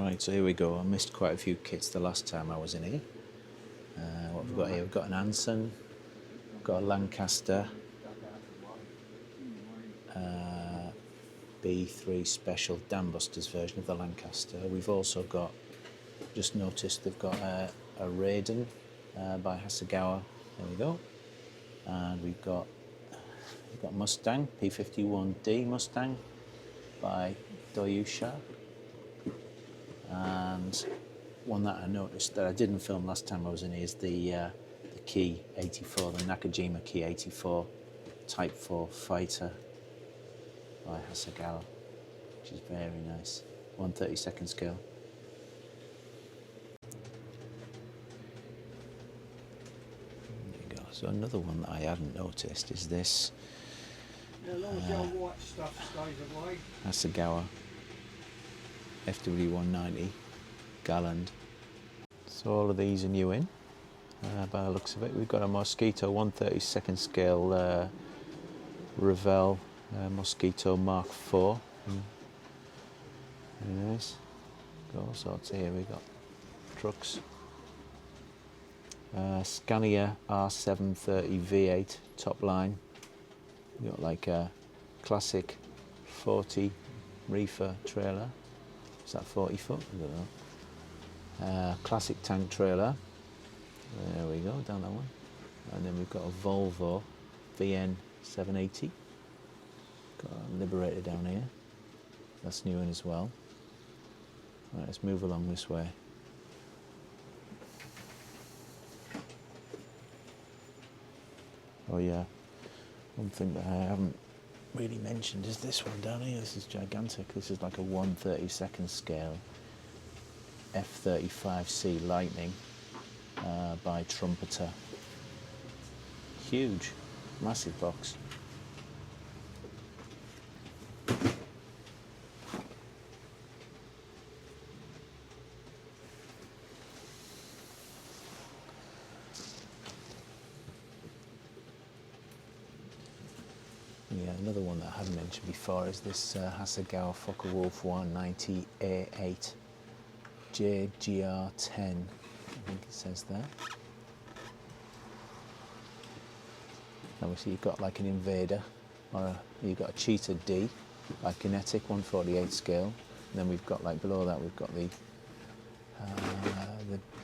Right, so here we go. I missed quite a few kits the last time I was in here. What have we got here? We've got an Anson, we've got a Lancaster, B3 Special Dambusters version of the Lancaster. We've also got, just noticed they've got a Raiden by Hasegawa. There we go. And we've got Mustang, P51D Mustang by Doyusha. And one that I noticed that I didn't film last time I was in here is the Key 84, the Nakajima Key 84 Type 4 Fighter by Hasegawa, which is very nice. 1/32 scale. There you go. So another one that I hadn't noticed is this Hasegawa FW190 Galland. So all of these are new in, by the looks of it. We've got a Mosquito 1/32 scale Revell Mosquito Mark IV. Very nice. Got all sorts here. We've got trucks. Scania R730 V8 top line. We've got like a classic 40 reefer trailer. Is that 40 foot? I don't know. Classic tank trailer. There we go, down that one. And then we've got a Volvo VN 780. Got a Liberator down here. That's new in as well. Right, let's move along this way. Oh yeah, one thing that I haven't really mentioned is this one down here. This is gigantic. This is like a 1/32 scale F-35C Lightning by Trumpeter. Huge, massive box. Yeah, another one that I haven't mentioned before is this Hasegawa Focke-Wulf 190A8 JGR10, I think it says there. Obviously you've got like an Invader, or you've got a Cheetah D by Kinetic 1/48 scale. And then we've got like below that we've got the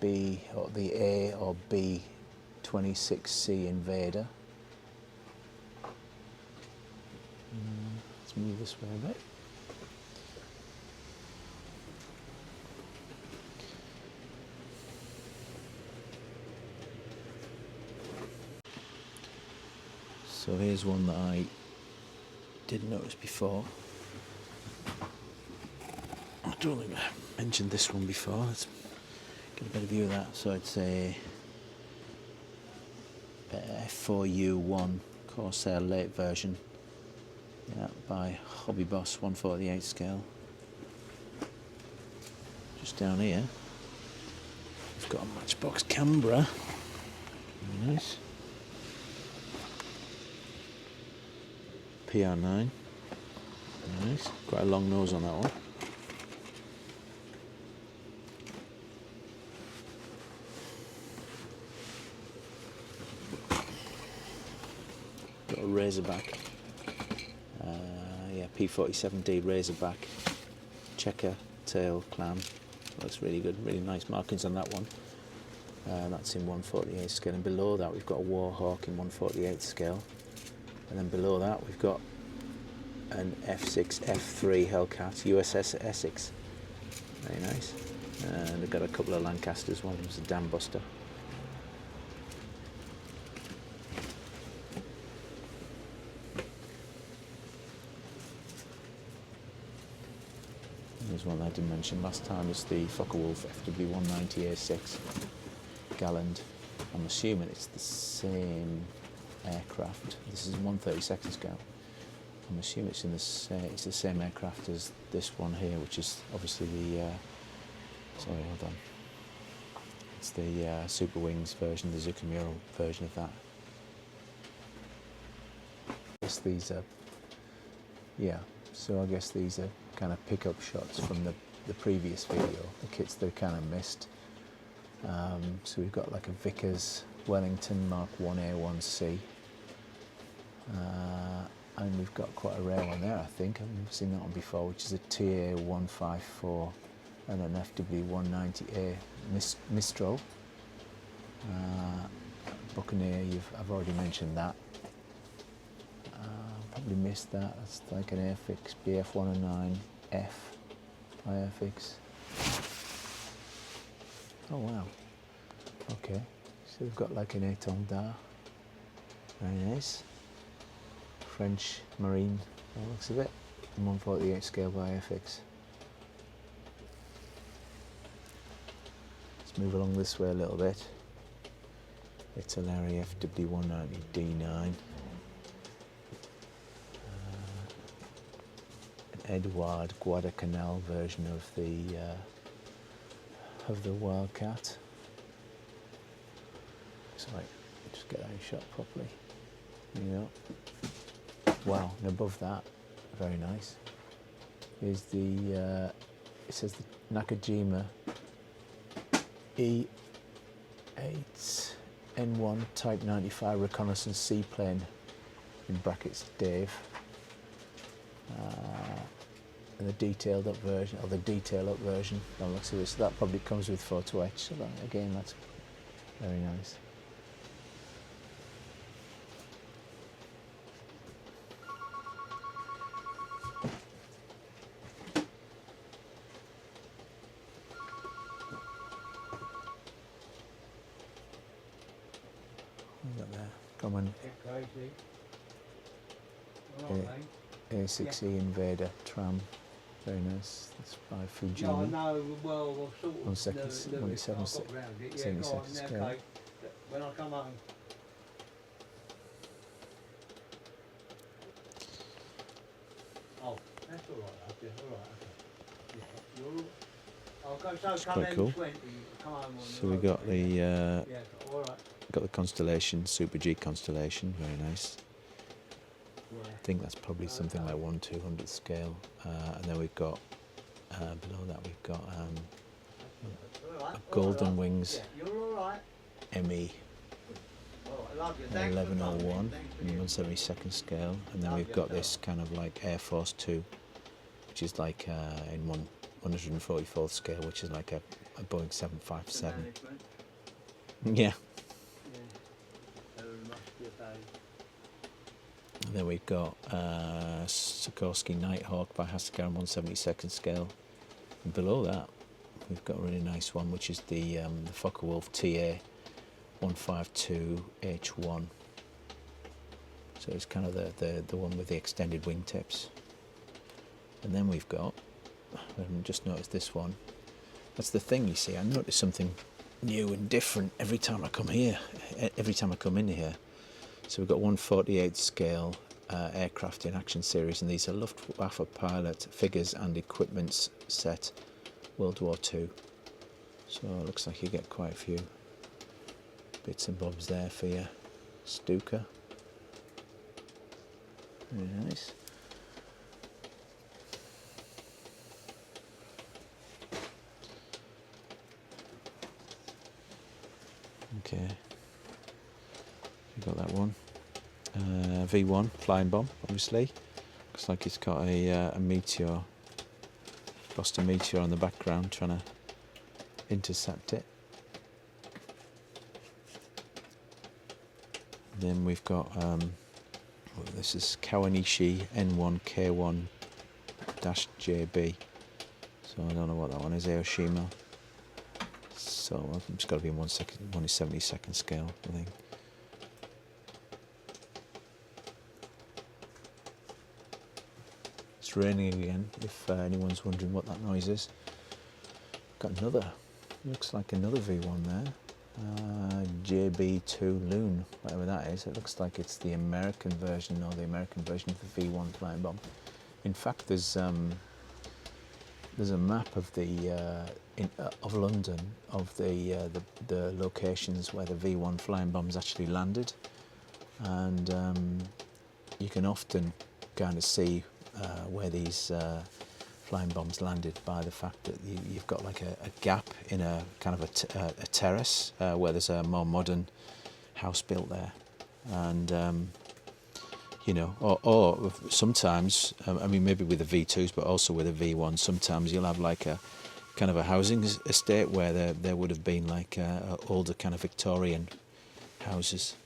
B or the A or B 26C Invader. Let's move this way a bit. So here's one that I didn't notice before. I don't think I mentioned this one before. Let's get a better view of that. So it's a F4U1 Corsair late version. Yeah, by Hobby Boss 1/48 scale. Just down here, we've got a Matchbox Canberra. Very nice. PR9. Very nice. Quite a long nose on that one. Got a Razorback. Yeah, P47D Razorback checker tail clam. Looks really good, really nice markings on that one. That's in 1/48 scale, and below that we've got a Warhawk in 1/48 scale, and then below that we've got an F6 F3 Hellcat USS Essex. Very nice. And they've got a couple of Lancasters. One of them's a Dam Buster. There's one that I didn't mention last time, is the Focke-Wulf FW190A6 Galland. I'm assuming it's the same aircraft. This is 1/32 scale. I'm assuming it's it's the same aircraft as this one here, which is obviously the sorry, hold on. It's the Super Wings version, the Zoukei-Mura version of that. I guess these are, yeah. So I guess these are kind of pickup shots from the the previous video, the kits that I kind of missed. So we've got like a Vickers Wellington Mark 1A1C, and we've got quite a rare one there, I think. I've never seen that one before, which is a TA154 and an FW190A Mistral. Buccaneer, I've already mentioned that. Probably missed that. That's like an Airfix BF109F by Airfix. Oh wow. Okay. So we've got like an Étendard. Very nice. French Marine, by the looks of it. 148 scale by Airfix. Let's move along this way a little bit. It's a Larry FW190D9. An Edouard Guadalcanal version of the Wildcat. Sorry, just get that shot properly. There you go. Wow, and above that, very nice, is the it says the Nakajima E8N1 Type 95 reconnaissance seaplane, in brackets Dave, and the detailed up version, or the detail up version. By the looks of it, so that probably comes with photo etch. So that, again, that's very nice. Come on. A6E Invader tram, very nice. That's by Fuji. No, no, well, sort of. 77 scale. Okay. When I come home. Oh, that's all right. Yeah, all right. Okay. Yeah, It's quite cool. So we got the got the Constellation, Super G Constellation, very nice. I think that's probably something like 1/200th scale, and then we've got below that we've got a Golden Wings ME 1101 in 1/72nd scale, and then we've got this kind of like Air Force 2, which is like in 144th scale, which is like a Boeing 757. Yeah. And then we've got Sikorsky Nighthawk by Hasegawa in 1/72nd scale. And below that, we've got a really nice one, which is the Focke-Wulf TA 152H1. So it's kind of the one with the extended wingtips. And then we've got, I've just noticed this one. That's the thing, you see, I notice something new and different every time I come here, every time I come in here. So we've got 1/48 scale aircraft in action series, and these are Luftwaffe pilot figures and equipment set World War II. So it looks like you get quite a few bits and bobs there for your Stuka. Very nice. Okay, you got that one. V1 flying bomb, obviously. Looks like it's got a meteor, Boston meteor on the background, trying to intercept it. Then we've got this is Kawanishi N1K1-JB. So I don't know what that one is. Aoshima. So it's got to be in 1/72nd scale, I think. It's raining again, if anyone's wondering what that noise is. Got another, looks like another V1 there. JB2 Loon, whatever that is. It looks like it's the American version, or the American version of the V1 flying bomb. In fact, there's a map of the of London, of the locations where the V1 flying bombs actually landed, and you can often kind of see where these flying bombs landed by the fact that you've got like a gap in a kind of a terrace where there's a more modern house built there, and you know, or sometimes, I mean, maybe with the V2s, but also with a V1, sometimes you'll have like a kind of a housing estate where there would have been like older kind of Victorian houses.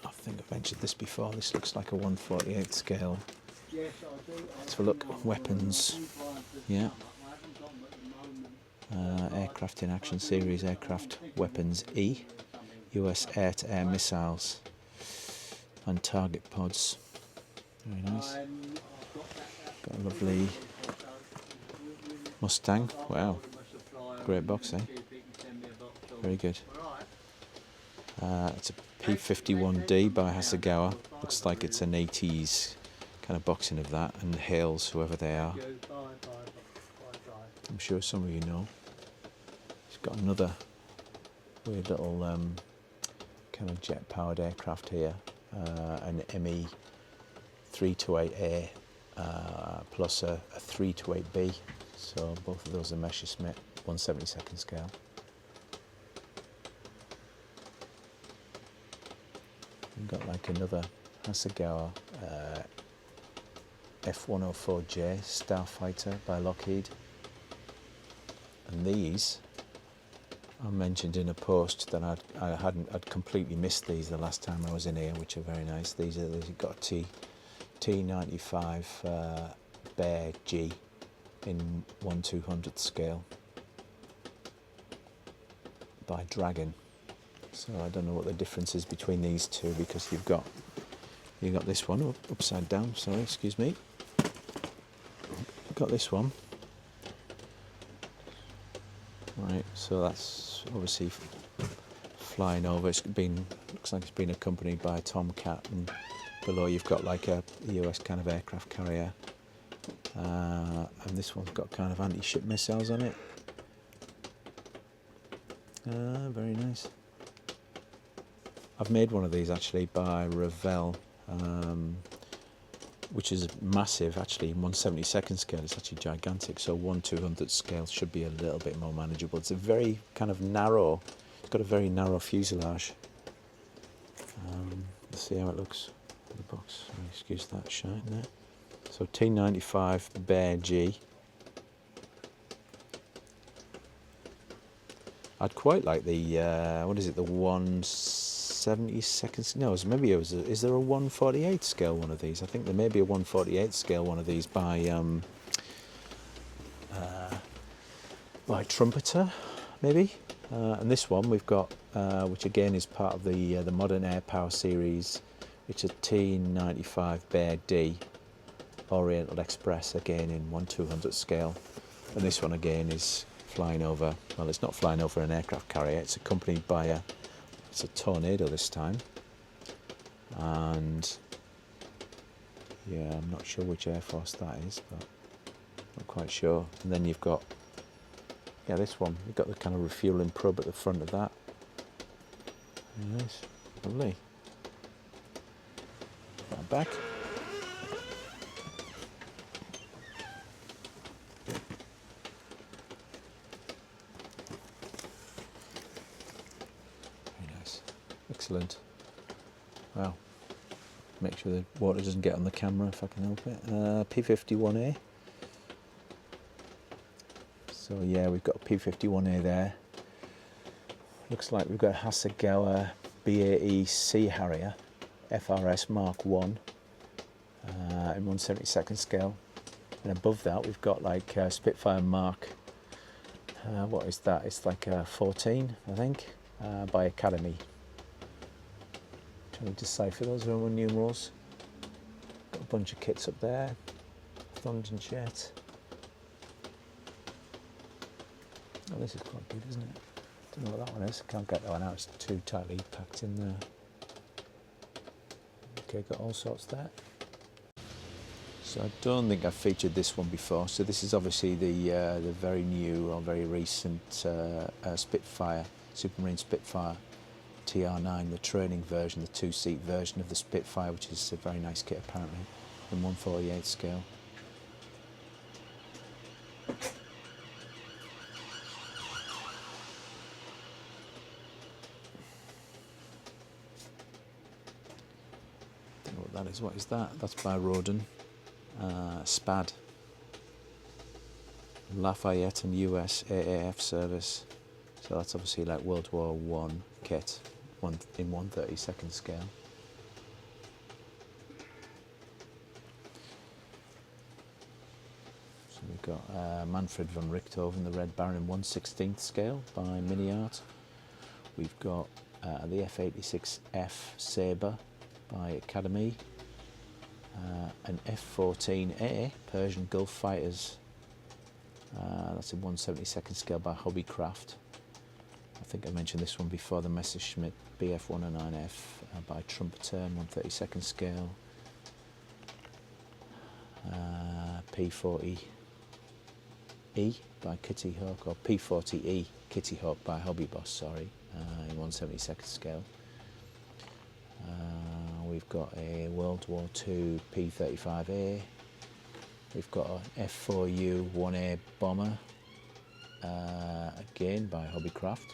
I think I've mentioned this before. This looks like a 1/48 scale. Let's have a look. Weapons. Yeah. Aircraft in Action Series Aircraft Weapons E. US air-to-air missiles and target pods. Very nice. Got a lovely Mustang. Wow. Great box, eh? Very good. It's a P-51D by Hasegawa. Looks like it's an 80s kind of boxing of that, and hails whoever they are. I'm sure some of you know. It's got another weird little kind of jet-powered aircraft here, an ME 328A plus a 328B. So both of those are Messerschmitt 1/72 scale. We've got like another Hasegawa F-104J Starfighter by Lockheed, and these I mentioned in a post that I'd completely missed these the last time I was in here, which are very nice. These got a T95 Bear G in 1/200th scale by Dragon. So I don't know what the difference is between these two, because you've got this one upside down. Sorry, excuse me. You've got this one. Right, so that's obviously flying over. Looks like it's been accompanied by a Tomcat, and below you've got like a US kind of aircraft carrier, and this one's got kind of anti-ship missiles on it. Very nice. I've made one of these actually by Revell, which is massive actually in 1/72 scale. It's actually gigantic, so 1/200th scale should be a little bit more manageable. It's a very kind of narrow, it's got a very narrow fuselage. Let's see how it looks in the box. Excuse that shine there. So T95 Bear G. I'd quite like the, what is it, the 1/72nd, no, maybe it was, is there a 1/48 scale one of these? I think there may be a 1/48 scale one of these by Trumpeter, maybe. And this one we've got, which again is part of the Modern Air Power series. It's a T95 Bear D, Oriental Express, again in 1/200th scale. And this one again is flying over, well, it's not flying over an aircraft carrier, it's accompanied by it's a Tornado this time, and yeah, I'm not sure which Air Force that is, but not quite sure. And then you've got, yeah, this one, you've got the kind of refueling probe at the front of that. Very nice, lovely. Put that back. Excellent. Wow. Make sure the water doesn't get on the camera if I can help it. P-51A. So yeah, we've got a P-51A there. Looks like we've got a Hasegawa BAE Sea Harrier FRS Mark 1 in 1/72nd scale. And above that we've got like Spitfire Mark, what is that? It's like a 14, I think, by Academy. Trying to decipher those Roman numerals. Got a bunch of kits up there. Thunderjet. Oh, this is quite good, isn't it? Don't know what that one is. Can't get that one out. It's too tightly packed in there. Okay, got all sorts there. So I don't think I've featured this one before. So this is obviously the very new or very recent Spitfire, Supermarine Spitfire. TR9, the training version, the two-seat version of the Spitfire, which is a very nice kit apparently, in 1/48 scale. Don't know what that is. What is that? That's by Rodin. SPAD. Lafayette and US AAF service. So that's obviously like World War One kit, in 1/32 scale. So we've got Manfred von Richthofen, the Red Baron in 1/16 scale by Mini Art. We've got the F-86F Sabre by Academy, an F-14A Persian Gulf Fighters. That's in 1/72 scale by Hobbycraft. I think I mentioned this one before, the Messerschmitt Bf-109F by Trumpeter in 1/32 scale. P-40E by Kitty Hawk, or P-40E Kitty Hawk by Hobby Boss, sorry, in 1/72 scale. We've got a World War II P-35A. We've got an F-4U 1A bomber, again by Hobbycraft.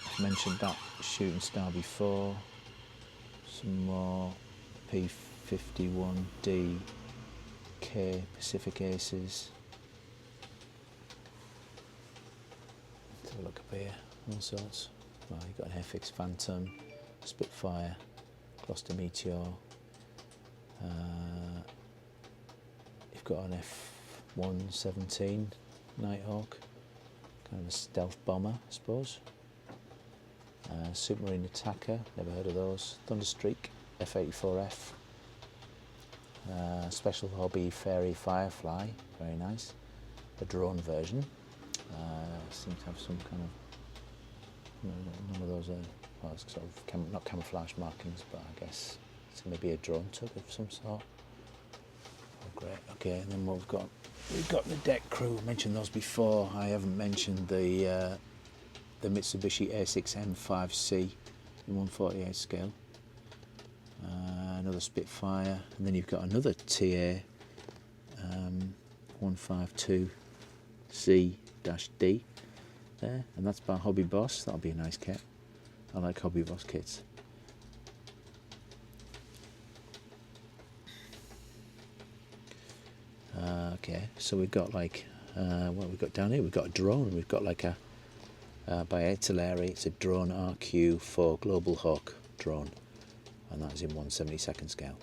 I've mentioned that shooting star before. Some more P-51D K Pacific Aces. Let's have a look up here, all sorts. Well, you've got an FX Phantom, Spitfire, Gloucester Meteor. You've got an F-117 Nighthawk, kind of a stealth bomber, I suppose. Submarine Attacker, never heard of those. Thunderstreak, F-84F. Special Hobby Fairy Firefly, very nice. A drone version. Seems to have some kind of, none of those are, well, it's sort of not camouflage markings, but I guess it's maybe a drone tug of some sort. Oh, great. Okay, and then what we've got the deck crew. I mentioned those before. I haven't mentioned the Mitsubishi A6M5C in 1/48 scale. Another Spitfire, and then you've got another TA 152C-D there, and that's by Hobby Boss. That'll be a nice kit. I like Hobby Boss kits. Okay, so we've got like what we've got down here. We've got a drone. We've got like a by Etileri. It's a drone RQ4 Global Hawk drone, and that is in 1/72 scale.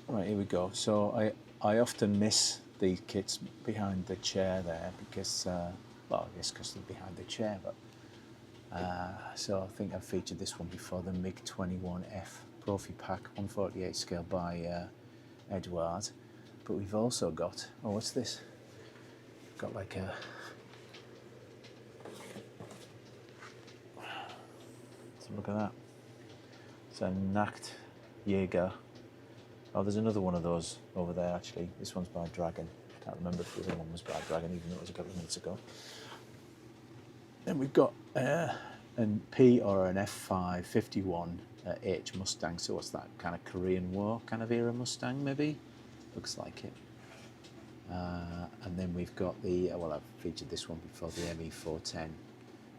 Right, here we go. So I often miss these kits behind the chair there because, well, I guess because they're behind the chair, but so I think I've featured this one before, the MiG-21F Profi Pack 1/48 scale by Edward. But we've also got, oh, what's this? Got like a, so look at that. It's a Nacht Jäger. Oh, there's another one of those over there actually. This one's by Dragon. I can't remember if the other one was by Dragon, even though it was a couple of minutes ago. Then we've got an P or an F5 51H Mustang. So what's that, kind of Korean War kind of era Mustang maybe? Looks like it. And then we've got the, well, I've featured this one before, the ME410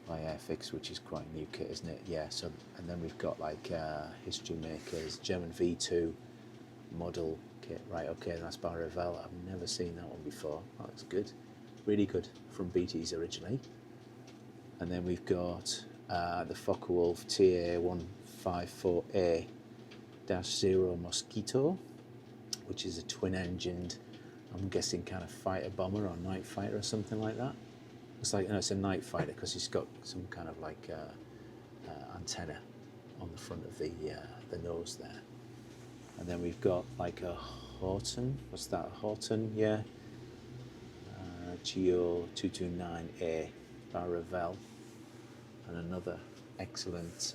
by Airfix, which is quite a new kit, isn't it? Yeah, so, and then we've got like History Makers, German V2 model kit. Right, okay, that's by Revell. I've never seen that one before. That looks good. Really good, from BT's originally. And then we've got the Focke-Wulf TA154A-0 Mosquito, which is a twin-engined, I'm guessing kind of fighter bomber or night fighter or something like that. It's like, no, it's a night fighter because it's got some kind of like antenna on the front of the nose there. And then we've got like a Horton, what's that, a Horton, yeah. Geo 229A by Revell. And another excellent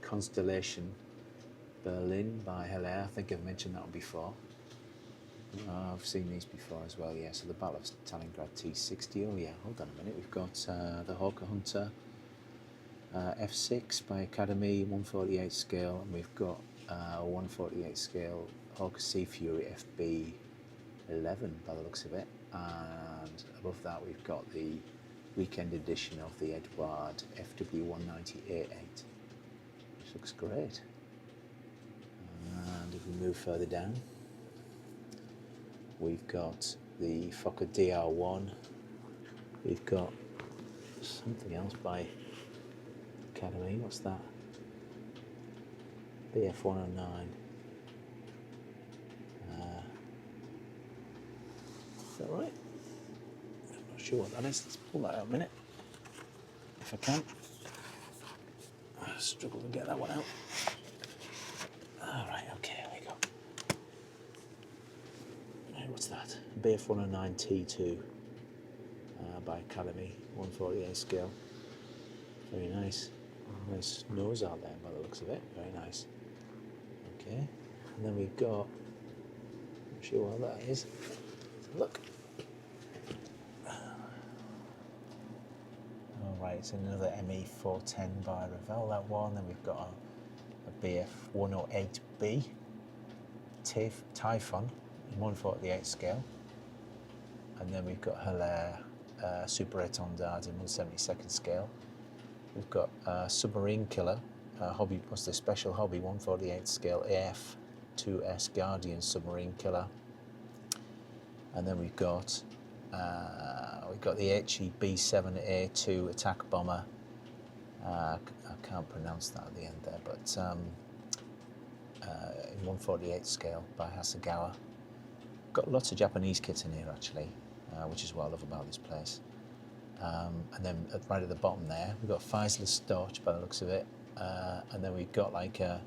Constellation Berlin by Hilaire. I think I've mentioned that one before. I've seen these before as well, yeah. So the Battle of Stalingrad T60. Oh yeah, hold on a minute. We've got the Hawker Hunter F6 by Academy, 148 scale, and we've got a 148 scale Hawker Sea Fury FB 11 by the looks of it, and above that we've got the weekend edition of the Edward FW190A8, which looks great. And if we move further down, we've got the Fokker DR1, we've got something else by Academy, what's that? BF109. Is that right? I'm not sure what that is. Let's pull that out a minute, if I can. I struggle to get that one out. Alright, okay, here we go. Right, what's that? BF109 T2 by Academy, 148 scale. Very nice. Nice nose out there by the looks of it. Very nice. Okay, and then we've got, not sure what that is. Let's have a look. Alright, it's another ME410 by Revell, that one. Then we've got a BF108B Typhon in 148 scale. And then we've got Hilaire Super Étendard in 172nd scale. We've got Submarine Killer, Hobby, what's the special Hobby 148 scale AF2S Guardian Submarine Killer. And then we've got the HE B7A2 Attack Bomber. I can't pronounce that at the end there, but in 148 scale by Hasegawa. Got lots of Japanese kits in here actually, which is what I love about this place. And then right at the bottom there, we've got Faisal Storch by the looks of it, and then we've got like a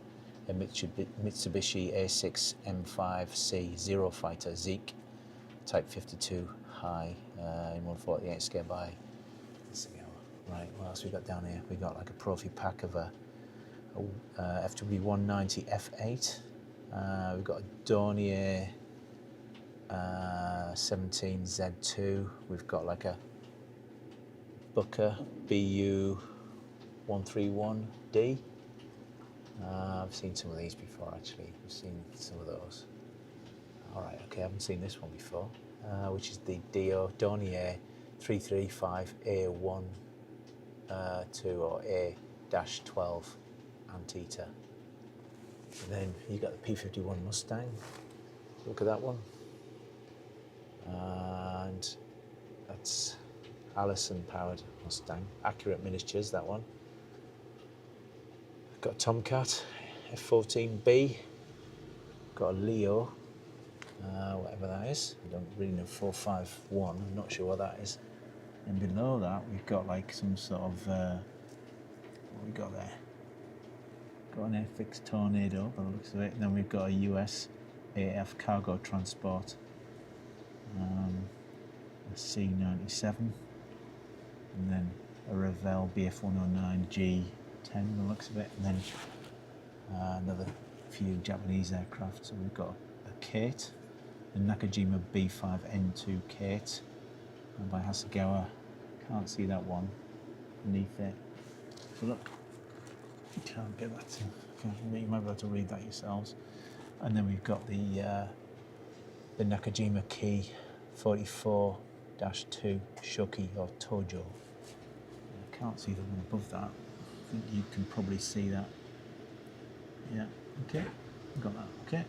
Mitsubishi A6 M5C Zero Fighter Zeke Type 52 high in 148 scale by Hasegawa. Right, what else we got down here? We got like a Profi pack of a FW190 F8. We've got a Dornier 17Z2. We've got like a Booker BU 131D. I've seen some of these before actually. I've seen some of those. Alright, okay, I haven't seen this one before, which is the Dornier 335A1 2 or A-12 Antietam. And then you got the P51 Mustang. Look at that one. And that's Allison powered Mustang. Accurate Miniatures, that one. Got a Tomcat F14B. Got a Leo, whatever that is. I don't really know, 451. I'm not sure what that is. And below that, we've got like some sort of, what we got there? Got an Airfix Tornado by the looks of it. And then we've got a US AF cargo transport, a C97, and then a Revell BF109 G10 by the looks of it, and then another few Japanese aircraft. So we've got a Kate, a Nakajima B5N2 Kate by Hasegawa. Can't see that one beneath it. So look, you can't get that to, you might be able to read that yourselves. And then we've got the Nakajima Key 44-2 Shoki or Tojo. I can't see the one above that. I think you can probably see that. Yeah, okay, got that, okay.